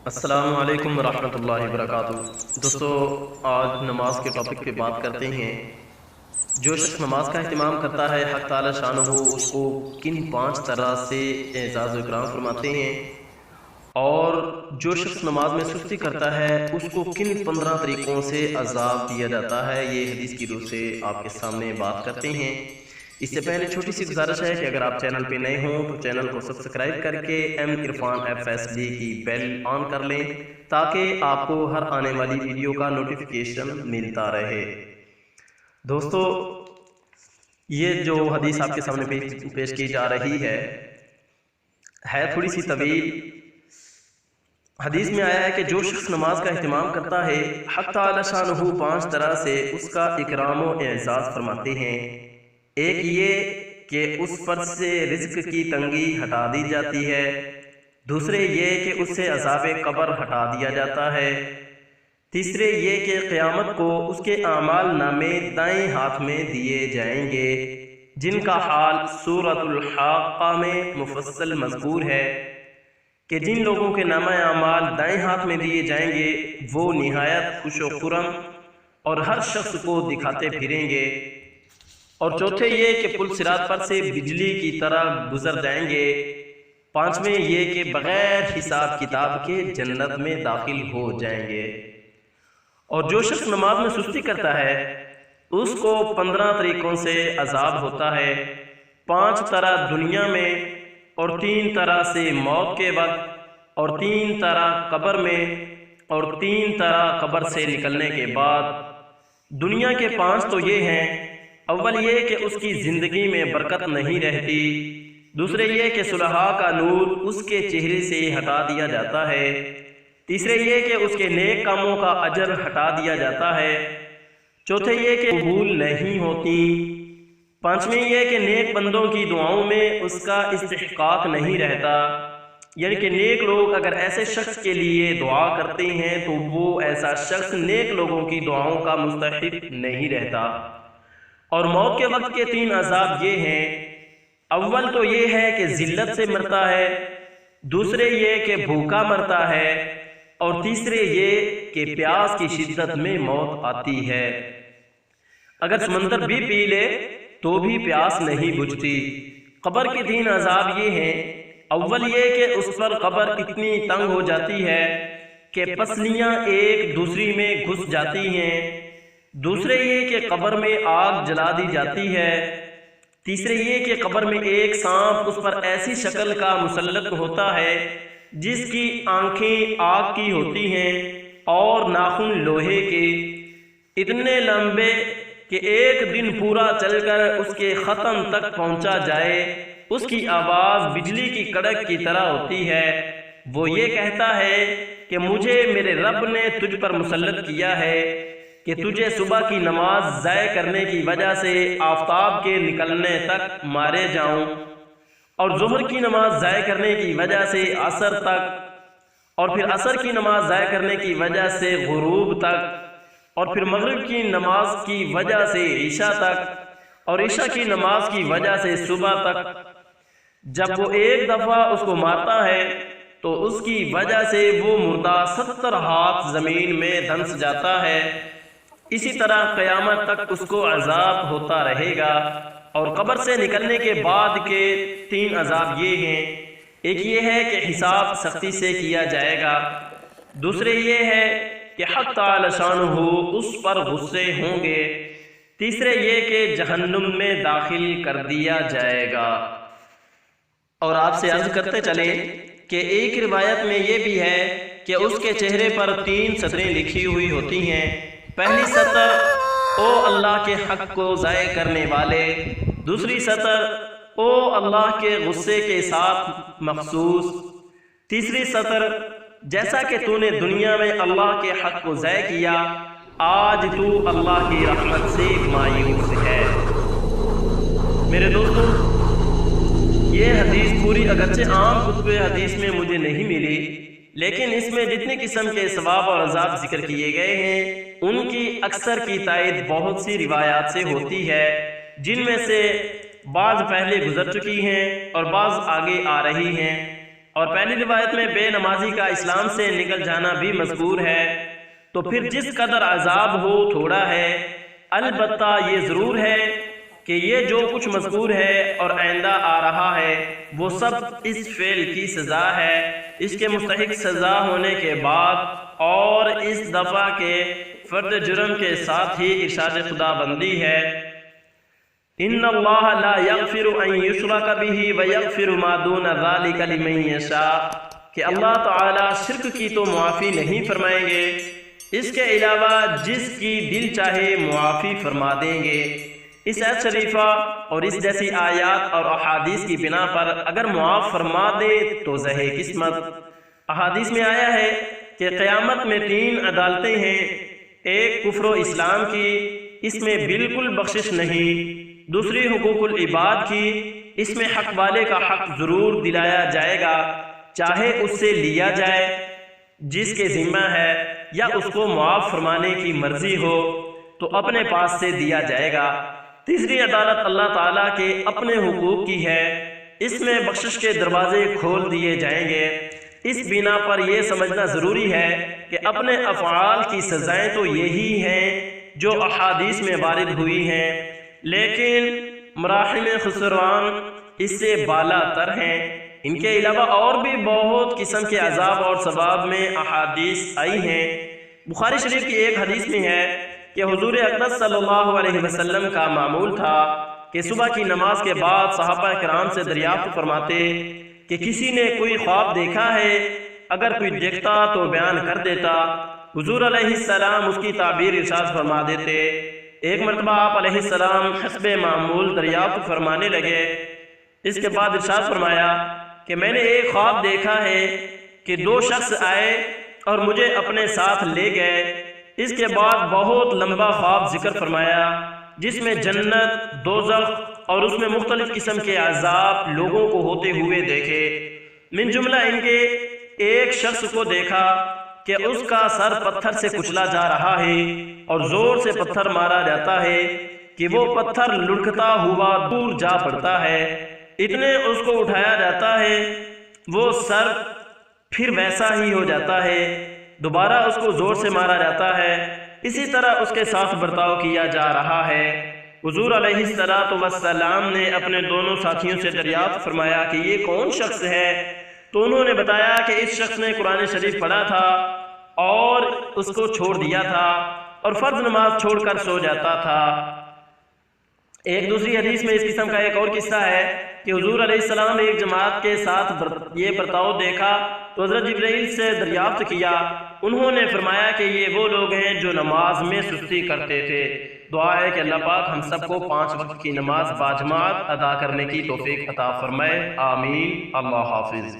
السلام علیکم ورحمۃ اللہ وبرکاتہ۔ دوستو، آج نماز کے ٹاپک پہ بات کرتے ہیں۔ جو شخص نماز کا اہتمام کرتا ہے، حق تعالی شانہ اس کو کن 5 طرح سے اعزاز و اکرام فرماتے ہیں، اور جو شخص نماز میں سستی کرتا ہے اس کو کن 15 طریقوں سے عذاب دیا جاتا ہے، یہ حدیث کی روح سے آپ کے سامنے بات کرتے ہیں۔ اس سے پہلے چھوٹی سی گزارش ہے کہ اگر آپ چینل پہ نئے ہوں تو چینل کو سبسکرائب کر کے ایم عرفان FSD کی بیل آن کر لیں تاکہ آپ کو ہر آنے والی ویڈیو کا نوٹیفیکیشن ملتا رہے۔ دوستو، یہ جو حدیث آپ کے سامنے پیش کی جا رہی ہے تھوڑی سی طویل۔ حدیث میں آیا ہے کہ جو شخص نماز کا اہتمام کرتا ہے، حق تعالی شانہ 5 طرح سے اس کا اکرام و اعزاز فرماتے ہیں۔ ایک یہ کہ اس پر سے رزق کی تنگی ہٹا دی جاتی ہے، دوسرے یہ کہ اس سے عذاب قبر ہٹا دیا جاتا ہے، تیسرے یہ کہ قیامت کو اس کے اعمال نامے دائیں ہاتھ میں دیے جائیں گے، جن کا حال سورۃ الحاقہ میں مفصل مذکور ہے کہ جن لوگوں کے نامہ اعمال دائیں ہاتھ میں دیے جائیں گے وہ نہایت خوش و خرم اور ہر شخص کو دکھاتے پھریں گے۔ اور چوتھے یہ کہ پل صراط پر سے بجلی کی طرح گزر جائیں گے۔ پانچویں یہ کہ بغیر حساب کتاب کے جنت میں داخل ہو جائیں گے۔ اور جو شخص نماز میں سستی کرتا ہے اس کو 15 طریقوں سے عذاب ہوتا ہے، 5 طرح دنیا میں، اور 3 طرح سے موت کے وقت، اور 3 طرح قبر میں، اور 3 طرح قبر سے نکلنے کے بعد۔ دنیا کے 5 تو یہ ہیں: اول یہ کہ اس کی زندگی میں برکت نہیں رہتی، دوسرے یہ کہ صلحاء کا نور اس کے چہرے سے ہٹا دیا جاتا ہے، تیسرے یہ کہ اس کے نیک کاموں کا اجر ہٹا دیا جاتا ہے، چوتھے یہ کہ قبول نہیں ہوتی، پانچویں یہ کہ نیک بندوں کی دعاؤں میں اس کا استحقاق نہیں رہتا، یعنی کہ نیک لوگ اگر ایسے شخص کے لیے دعا کرتے ہیں تو وہ ایسا شخص نیک لوگوں کی دعاؤں کا مستحق نہیں رہتا۔ اور موت کے وقت کے 3 عذاب یہ ہیں: اول تو یہ ہے کہ ذلت سے مرتا ہے، دوسرے یہ کہ بھوکا مرتا ہے، اور تیسرے یہ کہ پیاس کی شدت میں موت آتی ہے۔ اگر سمندر بھی پی لے تو بھی پیاس نہیں بجھتی۔ قبر کے 3 عذاب یہ ہیں: اول یہ کہ اس پر قبر اتنی تنگ ہو جاتی ہے کہ پسلیاں ایک دوسری میں گھس جاتی ہیں، دوسرے یہ کہ قبر میں آگ جلا دی جاتی ہے، تیسرے یہ کہ قبر میں ایک سانپ اس پر ایسی شکل کا مسلط ہوتا ہے جس کی آنکھیں آگ کی ہوتی ہیں اور ناخن لوہے کے، اتنے لمبے کہ ایک دن پورا چل کر اس کے ختم تک پہنچا جائے۔ اس کی آواز بجلی کی کڑک کی طرح ہوتی ہے۔ وہ یہ کہتا ہے کہ مجھے میرے رب نے تجھ پر مسلط کیا ہے کہ تجھے صبح کی نماز ضائع کرنے کی وجہ سے آفتاب کے نکلنے تک مارے جاؤں، اور ظہر کی نماز ضائع کرنے کی وجہ سے عصر تک، اور پھر عصر کی نماز ضائع کرنے کی وجہ سے غروب تک، اور پھر مغرب کی نماز کی وجہ سے عشاء تک، اور عشاء کی نماز کی وجہ سے صبح تک۔ جب وہ ایک دفعہ اس کو مارتا ہے تو اس کی وجہ سے وہ مردہ 70 ہاتھ زمین میں دھنس جاتا ہے۔ اسی طرح قیامت تک اس کو عذاب ہوتا رہے گا۔ اور قبر سے نکلنے کے بعد کے 3 عذاب یہ ہیں: ایک یہ ہے کہ حساب سختی سے کیا جائے گا، دوسرے یہ ہے کہ حق تعالی شانہ اس پر غصے ہوں گے، تیسرے یہ کہ جہنم میں داخل کر دیا جائے گا۔ اور آپ سے عرض کرتے چلیں کہ ایک روایت میں یہ بھی ہے کہ اس کے چہرے پر 3 سطریں لکھی ہوئی ہوتی ہیں۔ پہلی سطر: او اللہ کے حق کو ضائع کرنے والے، دوسری سطر: او اللہ کے غصے کے ساتھ مخصوص، تیسری سطر: جیسا کہ تو نے دنیا میں اللہ کے حق کو ضائع کیا، آج تو اللہ کی رحمت سے مایوس ہے۔ میرے دوستو، یہ حدیث پوری اگرچہ عام خطبہ حدیث میں مجھے نہیں ملی، لیکن اس میں جتنے قسم کے ثواب اور عذاب ذکر کیے گئے ہیں ان کی اکثر کی تائید بہت سی روایات سے ہوتی ہے، جن میں سے بعض پہلے گزر چکی ہیں اور بعض آگے آ رہی ہیں، اور پہلی روایت میں بے نمازی کا اسلام سے نکل جانا بھی مذکور ہے۔ تو پھر جس قدر عذاب ہو تھوڑا ہے، البتہ یہ ضرور ہے کہ یہ جو کچھ مذکور ہے اور آئندہ آ رہا ہے وہ سب اس فعل کی سزا ہے، اس کے مستحق سزا ہونے کے بعد، اور اس دفعہ کے فرد جرم کے ساتھ ہی ارشاد خدا بندی ہے، ان اللہ لا یغفر ان یشرک بہ ویغفر ما دون ذلک لمن یشاء، کہ اللہ تعالی شرک کی تو معافی نہیں فرمائیں گے، اس کے علاوہ جس کی دل چاہے معافی فرما دیں گے۔ اس آیت شریفہ اور اس جیسی آیات اور احادیث کی بنا پر اگر معاف فرما دے تو زہ قسمت۔ احادیث میں آیا ہے کہ قیامت میں 3 عدالتیں ہیں، ایک کفر و اسلام کی، اس میں بالکل بخشش نہیں، دوسری حقوق العباد کی، اس میں حق والے کا حق ضرور دلایا جائے گا، چاہے اس سے لیا جائے جس کے ذمہ ہے، یا اس کو معاف فرمانے کی مرضی ہو تو اپنے پاس سے دیا جائے گا۔ تیسری عدالت اللہ تعالیٰ کے اپنے حقوق کی ہے، اس میں بخشش کے دروازے کھول دیے جائیں گے۔ اس بنا پر یہ سمجھنا ضروری ہے کہ اپنے افعال کی سزائیں تو یہی ہیں جو احادیث میں وارد ہوئی ہیں، لیکن مراحم خسران اس سے بالا تر ہیں۔ ان کے علاوہ اور بھی بہت قسم کے عذاب اور ثواب میں احادیث آئی ہیں۔ بخاری شریف کی ایک حدیث میں ہے کہ حضور اقدس صلی اللہ علیہ وسلم کا معمول تھا کہ صبح کی نماز کے بعد صحابہ کرام سے دریافت فرماتے کہ کسی نے کوئی خواب دیکھا ہے، اگر کوئی دیکھتا تو بیان کر دیتا۔ حضور علیہ السلام اس کی تعبیر ارشاد فرما دیتے۔ ایک مرتبہ آپ علیہ السلام حسب معمول دریافت فرمانے لگے، اس کے بعد ارشاد فرمایا کہ میں نے ایک خواب دیکھا ہے کہ 2 شخص آئے اور مجھے اپنے ساتھ لے گئے۔ اس کے بعد بہت لمبا خواب ذکر فرمایا جس میں جنت، دوزخ اور اس میں مختلف قسم کے عذاب لوگوں کو ہوتے ہوئے دیکھے۔ من جملہ ان کے ایک شخص کو دیکھا کہ اس کا سر پتھر سے کچلا جا رہا ہے اور زور سے پتھر مارا جاتا ہے کہ وہ پتھر لڑکتا ہوا دور جا پڑتا ہے، اتنے اس کو اٹھایا جاتا ہے وہ سر پھر ویسا ہی ہو جاتا ہے، دوبارہ اس کو زور سے مارا جاتا ہے، اسی طرح اس کے ساتھ برتاؤ کیا جا رہا ہے۔ حضور علیہ السلام نے اپنے دونوں ساتھیوں سے دریافت فرمایا کہ یہ کون شخص ہے؟ تو انہوں نے بتایا کہ اس شخص نے قرآن شریف پڑھا تھا اور اس کو چھوڑ دیا تھا اور فرض نماز چھوڑ کر سو جاتا تھا۔ ایک دوسری حدیث میں اس قسم کا ایک اور قصہ ہے کہ حضور علیہ السلام نے ایک جماعت کے ساتھ یہ برتاؤ دیکھا تو حضرت جبرائیل سے دریافت کیا، انہوں نے فرمایا کہ یہ وہ لوگ ہیں جو نماز میں سستی کرتے تھے۔ دعا ہے کہ اللہ پاک ہم سب کو 5 وقت کی نماز باجماعت ادا کرنے کی توفیق عطا فرمائے، آمین۔ اللہ حافظ۔